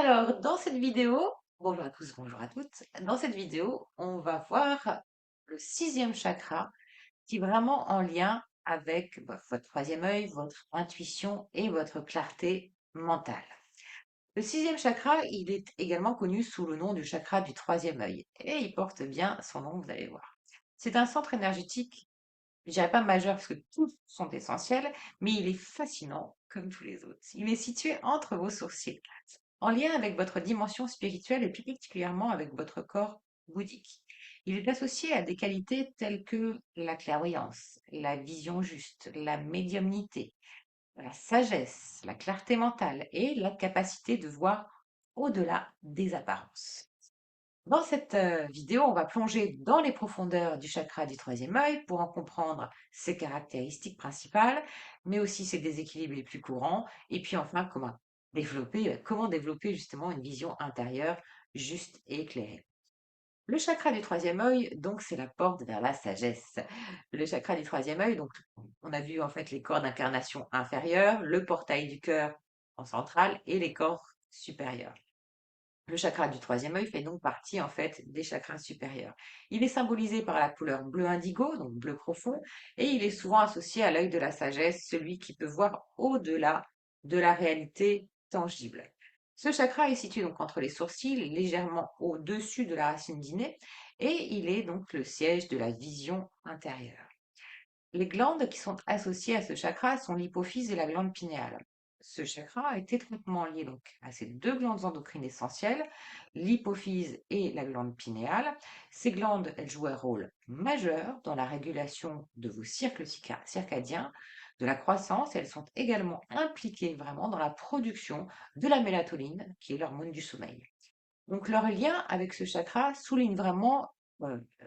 Alors, dans cette vidéo, bonjour à tous, bonjour à toutes. Dans cette vidéo, on va voir le sixième chakra qui est vraiment en lien avec votre troisième œil, votre intuition et votre clarté mentale. Le sixième chakra, il est également connu sous le nom du chakra du troisième œil et il porte bien son nom, vous allez voir. C'est un centre énergétique, je dirais pas majeur parce que tous sont essentiels, mais il est fascinant comme tous les autres. Il est situé entre vos sourcils en lien avec votre dimension spirituelle et plus particulièrement avec votre corps bouddhique. Il est associé à des qualités telles que la clairvoyance, la vision juste, la médiumnité, la sagesse, la clarté mentale et la capacité de voir au-delà des apparences. Dans cette vidéo, on va plonger dans les profondeurs du chakra du troisième œil pour en comprendre ses caractéristiques principales, mais aussi ses déséquilibres les plus courants, et puis enfin comment développer justement une vision intérieure juste et éclairée. Le chakra du troisième œil, donc, c'est la porte vers la sagesse. Le chakra du troisième œil, donc, on a vu en fait les corps d'incarnation inférieurs, le portail du cœur en centrale et les corps supérieurs. Le chakra du troisième œil fait donc partie en fait des chakras supérieurs. Il est symbolisé par la couleur bleu indigo, donc bleu profond, et il est souvent associé à l'œil de la sagesse, celui qui peut voir au-delà de la réalité tangible. Ce chakra est situé donc entre les sourcils, légèrement au-dessus de la racine du nez, et il est donc le siège de la vision intérieure. Les glandes qui sont associées à ce chakra sont l'hypophyse et la glande pinéale. Ce chakra est étroitement lié donc à ces deux glandes endocrines essentielles, l'hypophyse et la glande pinéale. Ces glandes, elles jouent un rôle majeur dans la régulation de vos cycles circadiens, de la croissance, et elles sont également impliquées vraiment dans la production de la mélatonine, qui est l'hormone du sommeil. Donc leur lien avec ce chakra souligne vraiment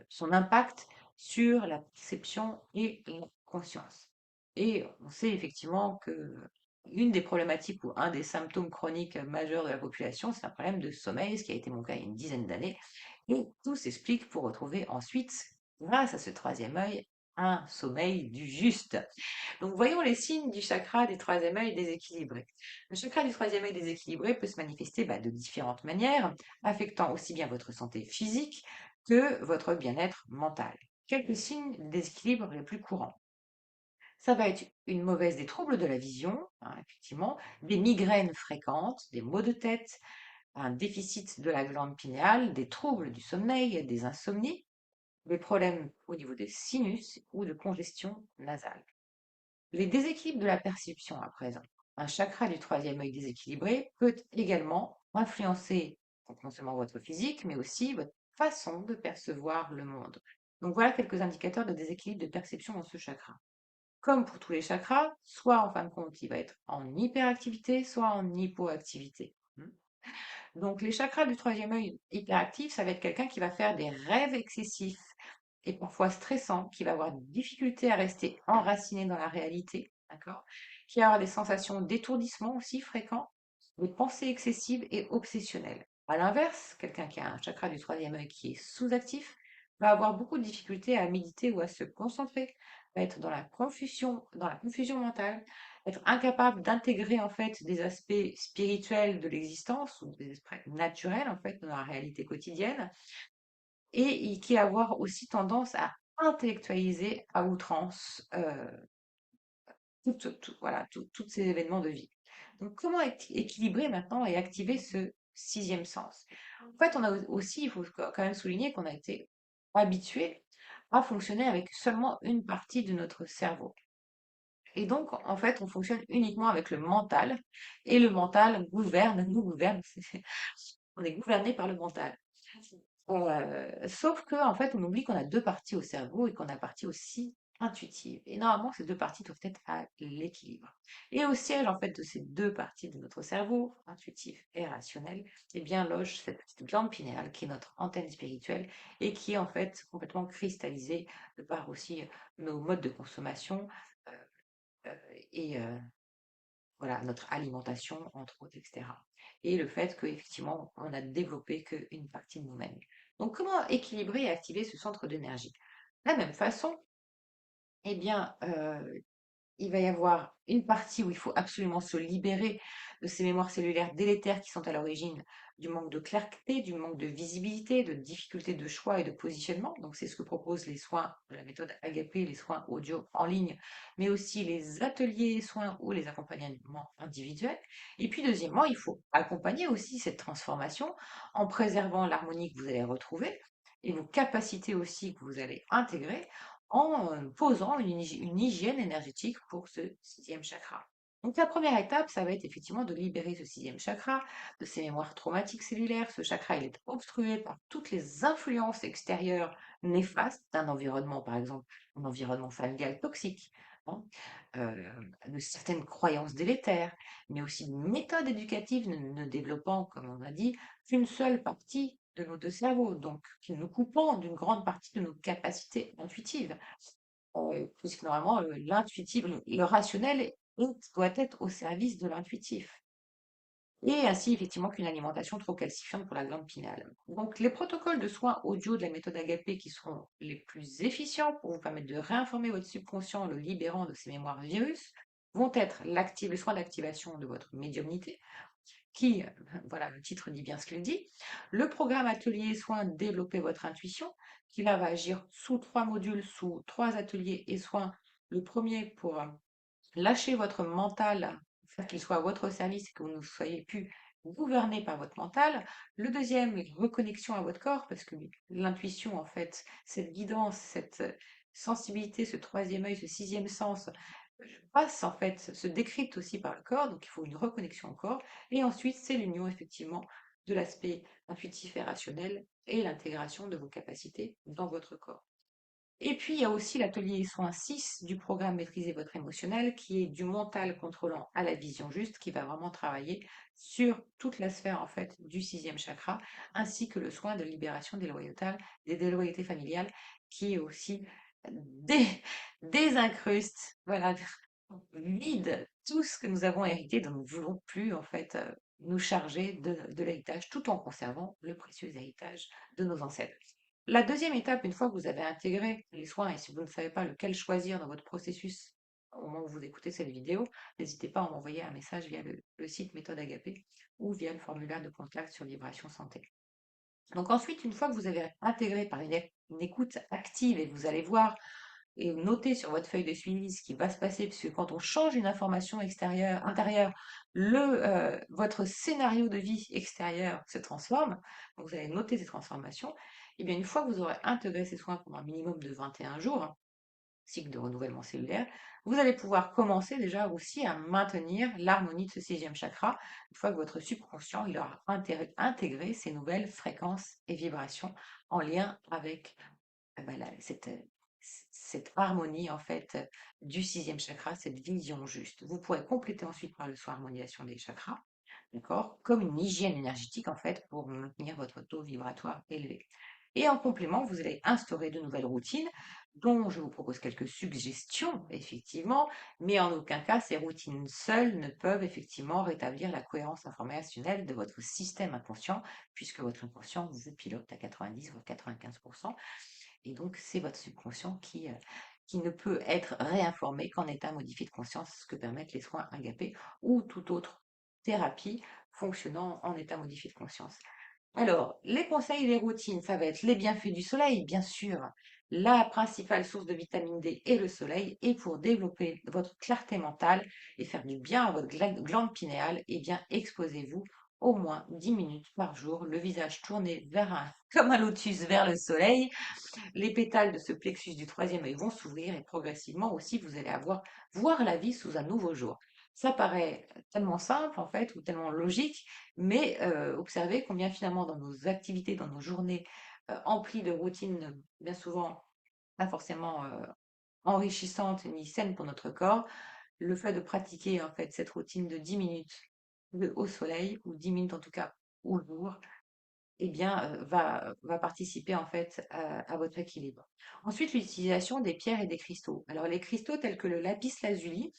son impact sur la perception et la conscience. Et on sait effectivement que une des problématiques ou un des symptômes chroniques majeurs de la population, c'est un problème de sommeil, ce qui a été mon cas il y a une dizaine d'années. Et tout s'explique pour retrouver ensuite, grâce à ce troisième œil, un sommeil du juste. Donc voyons les signes du chakra du troisième œil déséquilibré. Le chakra du troisième œil déséquilibré peut se manifester de différentes manières, affectant aussi bien votre santé physique que votre bien-être mental. Quelques signes de déséquilibre les plus courants. Ça va être une mauvaise des troubles de la vision, hein, effectivement, des migraines fréquentes, des maux de tête, un déficit de la glande pinéale, des troubles du sommeil, des insomnies, des problèmes au niveau des sinus ou de congestion nasale. Les déséquilibres de la perception à présent. Un chakra du troisième œil déséquilibré peut également influencer donc non seulement votre physique, mais aussi votre façon de percevoir le monde. Donc voilà quelques indicateurs de déséquilibre de perception dans ce chakra. Comme pour tous les chakras, soit en fin de compte, il va être en hyperactivité, soit en hypoactivité. Donc les chakras du troisième œil hyperactifs, ça va être quelqu'un qui va faire des rêves excessifs et parfois stressants, qui va avoir des difficultés à rester enraciné dans la réalité, d'accord? Qui va avoir des sensations d'étourdissement aussi fréquents, des pensées excessives et obsessionnelles. À l'inverse, quelqu'un qui a un chakra du troisième œil qui est sous-actif va avoir beaucoup de difficultés à méditer ou à se concentrer, va être dans la confusion mentale, être incapable d'intégrer en fait des aspects spirituels de l'existence ou des aspects naturels en fait dans la réalité quotidienne et qui va avoir aussi tendance à intellectualiser à outrance voilà, tous ces événements de vie. Donc comment équilibrer maintenant et activer ce sixième sens? En fait, on a aussi, il faut quand même souligner qu'on a été habitué à fonctionner avec seulement une partie de notre cerveau. Et donc, en fait, on fonctionne uniquement avec le mental, et le mental nous gouverne, on est gouverné par le mental. Sauf que, en fait, on oublie qu'on a deux parties au cerveau et qu'on a une partie aussi intuitive. Et normalement, ces deux parties doivent être à l'équilibre. Et au siège, en fait, de ces deux parties de notre cerveau, intuitif et rationnel, eh bien, loge cette petite glande pinéale qui est notre antenne spirituelle et qui est en fait complètement cristallisée de par aussi nos modes de consommation, euh, et voilà, notre alimentation, entre autres, etc. Et le fait qu'effectivement, on a développé qu'une partie de nous-mêmes. Donc, comment équilibrer et activer ce centre d'énergie? De la même façon, eh bien, il va y avoir une partie où il faut absolument se libérer de ces mémoires cellulaires délétères qui sont à l'origine du manque de clarté, du manque de visibilité, de difficulté de choix et de positionnement. Donc, c'est ce que proposent les soins de la méthode Agapé, les soins audio en ligne, mais aussi les ateliers soins ou les accompagnements individuels. Et puis, deuxièmement, il faut accompagner aussi cette transformation en préservant l'harmonie que vous allez retrouver et vos capacités aussi que vous allez intégrer en posant une hygiène énergétique pour ce sixième chakra. Donc la première étape, ça va être effectivement de libérer ce sixième chakra de ses mémoires traumatiques cellulaires. Ce chakra, il est obstrué par toutes les influences extérieures néfastes d'un environnement, par exemple, un environnement familial toxique, hein, de certaines croyances délétères, mais aussi de méthodes éducatives ne développant, comme on a dit, qu'une seule partie de nos deux cerveaux, donc qui nous coupant d'une grande partie de nos capacités intuitives. Puisque normalement, l'intuitif, le rationnel doit être au service de l'intuitif. Et ainsi, effectivement, qu'une alimentation trop calcifiante pour la glande pinéale. Donc, les protocoles de soins audio de la méthode Agapé qui seront les plus efficients pour vous permettre de réinformer votre subconscient en le libérant de ses mémoires virus vont être le soin d'activation de votre médiumnité, qui, voilà, le titre dit bien ce qu'il dit, le programme atelier soins développer votre intuition, qui là va agir sous trois modules, sous trois ateliers et soins. Le premier pour lâcher votre mental, faire qu'il soit à votre service et que vous ne soyez plus gouverné par votre mental. Le deuxième, reconnexion à votre corps, parce que l'intuition, en fait, cette guidance, cette sensibilité, ce troisième œil, ce sixième sens, passe en fait, se décrypte aussi par le corps, donc il faut une reconnexion au corps. Et ensuite, c'est l'union effectivement de l'aspect intuitif et rationnel et l'intégration de vos capacités dans votre corps. Et puis, il y a aussi l'atelier soin 6 du programme Maîtriser votre émotionnel, qui est du mental contrôlant à la vision juste, qui va vraiment travailler sur toute la sphère en fait du sixième chakra, ainsi que le soin de libération des déloyautés familiales, qui est aussi dé- désincruste, voilà, vide tout ce que nous avons hérité, dont nous ne voulons plus en fait nous charger de l'héritage, tout en conservant le précieux héritage de nos ancêtres. La deuxième étape, une fois que vous avez intégré les soins, et si vous ne savez pas lequel choisir dans votre processus au moment où vous écoutez cette vidéo, n'hésitez pas à m'envoyer un message via le site Méthode Agapé ou via le formulaire de contact sur Vibration Santé. Donc ensuite, une fois que vous avez intégré par une écoute active et vous allez voir et noter sur votre feuille de suivi ce qui va se passer, puisque quand on change une information extérieure, intérieure, votre scénario de vie extérieur se transforme. Donc vous allez noter ces transformations. Et bien une fois que vous aurez intégré ces soins pendant un minimum de 21 jours, cycle de renouvellement cellulaire, vous allez pouvoir commencer déjà aussi à maintenir l'harmonie de ce sixième chakra, une fois que votre subconscient il aura intégré ces nouvelles fréquences et vibrations en lien avec cette harmonie en fait du sixième chakra, cette vision juste. Vous pourrez compléter ensuite par le soin harmonisation des chakras, d'accord, comme une hygiène énergétique en fait pour maintenir votre taux vibratoire élevé. Et en complément, vous allez instaurer de nouvelles routines dont je vous propose quelques suggestions, effectivement, mais en aucun cas ces routines seules ne peuvent effectivement rétablir la cohérence informationnelle de votre système inconscient, puisque votre inconscient vous pilote à 90 voire 95%. Et donc, c'est votre subconscient qui ne peut être réinformé qu'en état modifié de conscience, ce que permettent les soins agapés ou toute autre thérapie fonctionnant en état modifié de conscience. Alors, les conseils et les routines, ça va être les bienfaits du soleil, bien sûr. La principale source de vitamine D est le soleil. Et pour développer votre clarté mentale et faire du bien à votre glande pinéale, eh bien, exposez-vous au moins 10 minutes par jour, le visage tourné comme un lotus vers le soleil. Les pétales de ce plexus du troisième œil vont s'ouvrir et progressivement aussi, vous allez voir la vie sous un nouveau jour. Ça paraît tellement simple en fait, ou tellement logique, mais observez combien finalement dans nos activités, dans nos journées emplies de routines, bien souvent pas forcément enrichissantes ni saines pour notre corps, le fait de pratiquer en fait cette routine de 10 minutes au soleil, ou 10 minutes en tout cas au jour, eh bien, va participer en fait à votre équilibre. Ensuite, l'utilisation des pierres et des cristaux. Alors, les cristaux tels que le lapis lazuli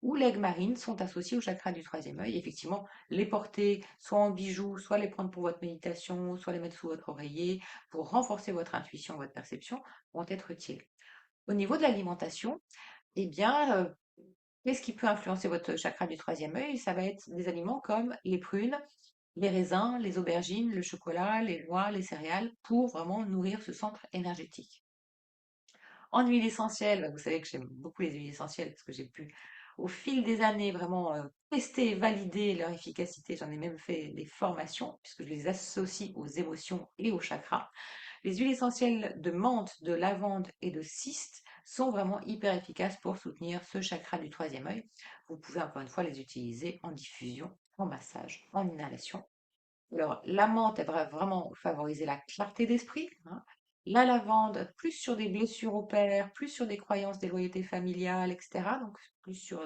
ou l'aigue marine sont associés au chakra du troisième œil. Effectivement, les porter soit en bijoux, soit les prendre pour votre méditation, soit les mettre sous votre oreiller pour renforcer votre intuition, votre perception, vont être utiles. Au niveau de l'alimentation, eh bien, Qu'est-ce qui peut influencer votre chakra du troisième œil? Ça va être des aliments comme les prunes, les raisins, les aubergines, le chocolat, les noix, les céréales, pour vraiment nourrir ce centre énergétique. En huile essentielle, bah, vous savez que j'aime beaucoup les huiles essentielles parce que j'ai pu, au fil des années, vraiment tester et valider leur efficacité. J'en ai même fait des formations puisque je les associe aux émotions et aux chakras. Les huiles essentielles de menthe, de lavande et de cyste sont vraiment hyper efficaces pour soutenir ce chakra du troisième œil. Vous pouvez encore une fois les utiliser en diffusion, en massage, en inhalation. Alors, la menthe, elle va vraiment favoriser la clarté d'esprit, hein. La lavande, plus sur des blessures au père, plus sur des croyances déloyauté familiale, etc. Donc, plus sur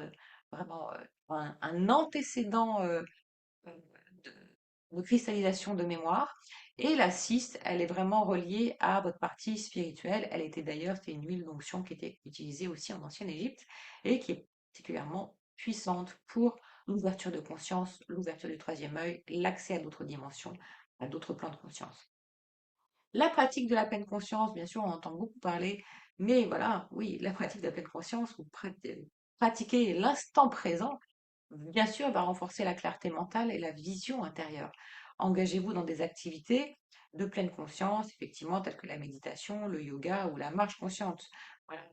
vraiment un antécédent euh, de cristallisation de mémoire. Et la cyste, elle est vraiment reliée à votre partie spirituelle. Elle était d'ailleurs, c'était une huile d'onction qui était utilisée aussi en ancienne Égypte et qui est particulièrement puissante pour l'ouverture de conscience, l'ouverture du troisième œil, l'accès à d'autres dimensions, à d'autres plans de conscience. La pratique de la pleine conscience, bien sûr, on entend beaucoup parler, mais voilà, oui, la pratique de la pleine conscience, vous pratiquez l'instant présent, bien sûr, va renforcer la clarté mentale et la vision intérieure. Engagez-vous dans des activités de pleine conscience, effectivement, telles que la méditation, le yoga ou la marche consciente. Voilà,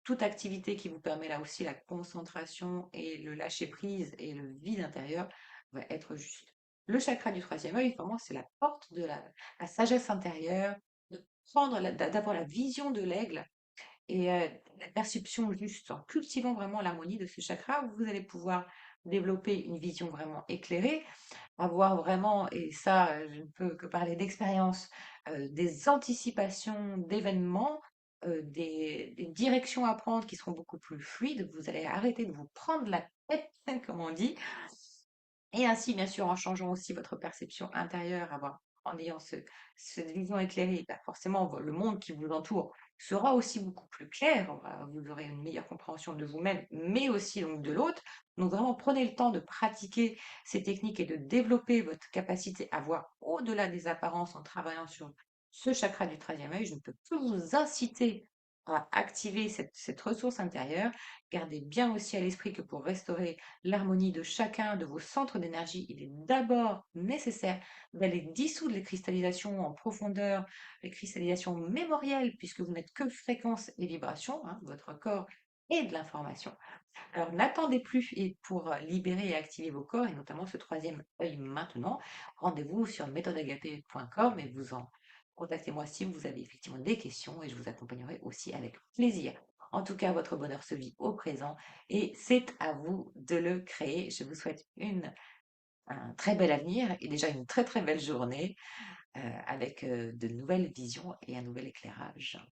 toute activité qui vous permet là aussi la concentration et le lâcher prise et le vide intérieur va être juste. Le chakra du troisième œil, vraiment, c'est la porte de la sagesse intérieure, de d'avoir la vision de l'aigle et la perception juste. En cultivant vraiment l'harmonie de ce chakra, vous allez pouvoir développer une vision vraiment éclairée, avoir vraiment, et ça, je ne peux que parler d'expérience, des anticipations d'événements, des directions à prendre qui seront beaucoup plus fluides. Vous allez arrêter de vous prendre la tête, comme on dit, et ainsi, bien sûr, en changeant aussi votre perception intérieure, en ayant cette vision éclairée, bah, forcément, le monde qui vous entoure sera aussi beaucoup plus clair. Vous aurez une meilleure compréhension de vous-même, mais aussi donc de l'autre. Donc vraiment, prenez le temps de pratiquer ces techniques et de développer votre capacité à voir au-delà des apparences en travaillant sur ce chakra du troisième œil. Je ne peux que vous inciter à activer cette ressource intérieure. Gardez bien aussi à l'esprit que pour restaurer l'harmonie de chacun de vos centres d'énergie, il est d'abord nécessaire d'aller dissoudre les cristallisations en profondeur, les cristallisations mémorielles, puisque vous n'êtes que fréquence et vibration, hein, votre corps et de l'information. Alors n'attendez plus et pour libérer et activer vos corps, et notamment ce troisième œil maintenant, rendez-vous sur méthodeagapé.com et vous en contactez-moi si vous avez effectivement des questions et je vous accompagnerai aussi avec plaisir. En tout cas, votre bonheur se vit au présent et c'est à vous de le créer. Je vous souhaite un très bel avenir et déjà une très très belle journée avec de nouvelles visions et un nouvel éclairage.